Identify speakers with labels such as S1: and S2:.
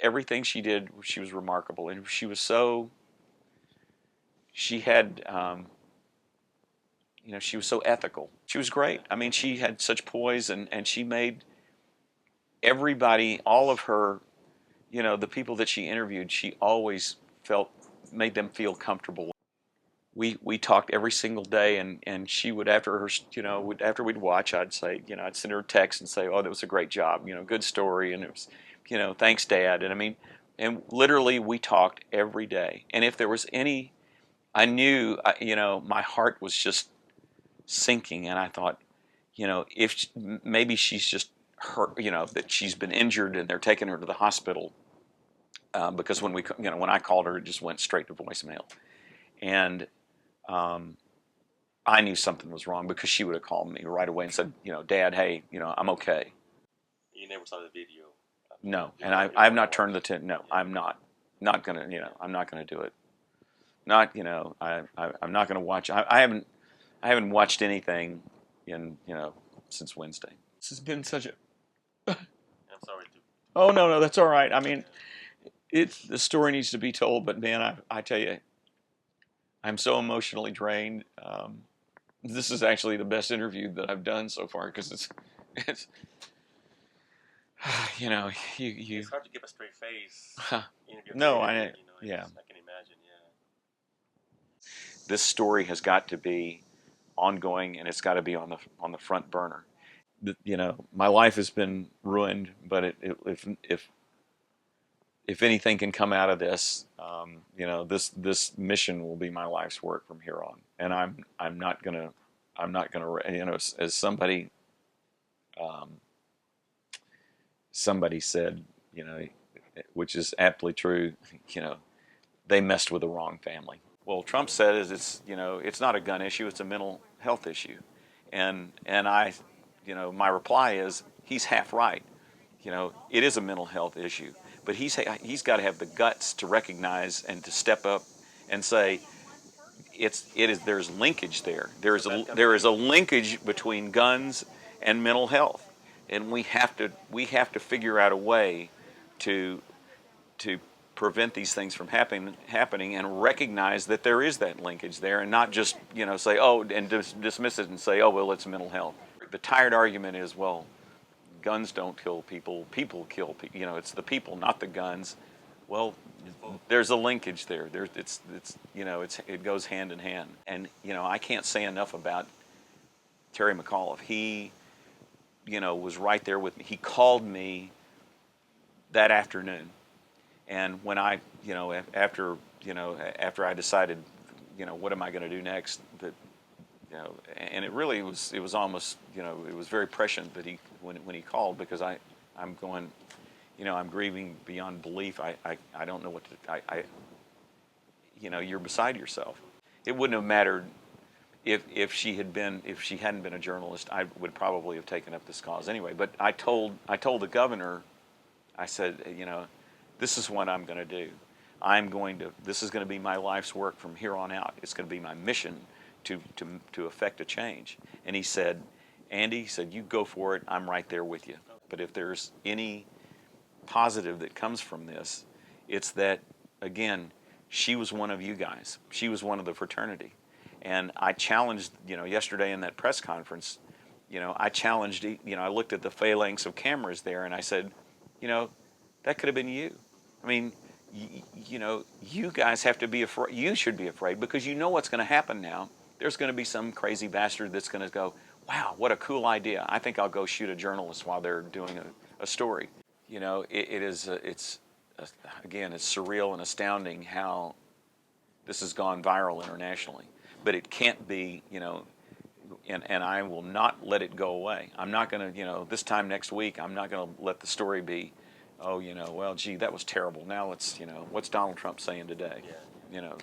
S1: everything she did, she was remarkable, and she was so. She had, she was so ethical. She was great. I mean, she had such poise, and she made everybody, all of her, the people that she interviewed, she always made them feel comfortable. We talked every single day, and she would, after her, after we'd watch, I'd say, I'd send her a text and say, oh, that was a great job, good story, and it was, thanks, Dad. And I mean, and literally we talked every day. And if there was I knew, my heart was just sinking, and I thought, if maybe she's just hurt, that she's been injured and they're taking her to the hospital, because when I called her, it just went straight to voicemail, and I knew something was wrong because she would have called me right away and said, Dad, hey, I'm okay.
S2: You never saw the video?
S1: No, and I have not turned no, I'm not gonna, I'm not gonna do it. Not, I'm not gonna watch. I haven't watched anything in, since Wednesday. This has been such a.
S2: I'm sorry to.
S1: Oh no, that's all right. I mean, the story needs to be told, but man, I tell you, I'm so emotionally drained. This is actually the best interview that I've done so far because it's you
S2: It's hard to keep a straight face.
S1: No,
S2: yeah. I can imagine. Yeah.
S1: This story has got to be ongoing, and it's got to be on the front burner. My life has been ruined, but if anything can come out of this, this mission will be my life's work from here on. And I'm not gonna, as somebody said, which is aptly true, they messed with the wrong family. Well, Trump said it's not a gun issue, it's a mental health issue, and I, my reply is he's half right. It is a mental health issue. But he's got to have the guts to recognize and to step up and say there's linkage there. There is a linkage between guns and mental health, and we have to figure out a way to prevent these things from happening and recognize that there is that linkage there, and not just say and dismiss it and say well it's mental health. The tired argument is guns don't kill people. People kill people. It's the people, not the guns. Well, there's a linkage there. It goes hand in hand. And I can't say enough about Terry McAuliffe. He, was right there with me. He called me that afternoon, and when I, after I decided, what am I going to do next? And it was almost, it was very prescient that when he called, because I'm going, I'm grieving beyond belief. I don't know what to, you're beside yourself. It wouldn't have mattered if she hadn't been a journalist. I would probably have taken up this cause anyway. But I told the governor, I said, this is what I'm going to do. This is going to be my life's work from here on out. It's going to be my mission to affect a change. And he said, Andy, you go for it. I'm right there with you. But if there's any positive that comes from this, it's that, again, she was one of you guys. She was one of the fraternity. And I challenged, yesterday in that press conference, I challenged, I looked at the phalanx of cameras there, and I said, that could have been you. I mean, you guys have to be afraid. You should be afraid, because you know what's going to happen now. There's going to be some crazy bastard that's going to go, wow, what a cool idea. I think I'll go shoot a journalist while they're doing a story. It's surreal and astounding how this has gone viral internationally. But it can't be, and I will not let it go away. I'm not going to, this time next week, I'm not going to let the story be, well, gee, that was terrible. Now let's, what's Donald Trump saying today?
S2: Yeah.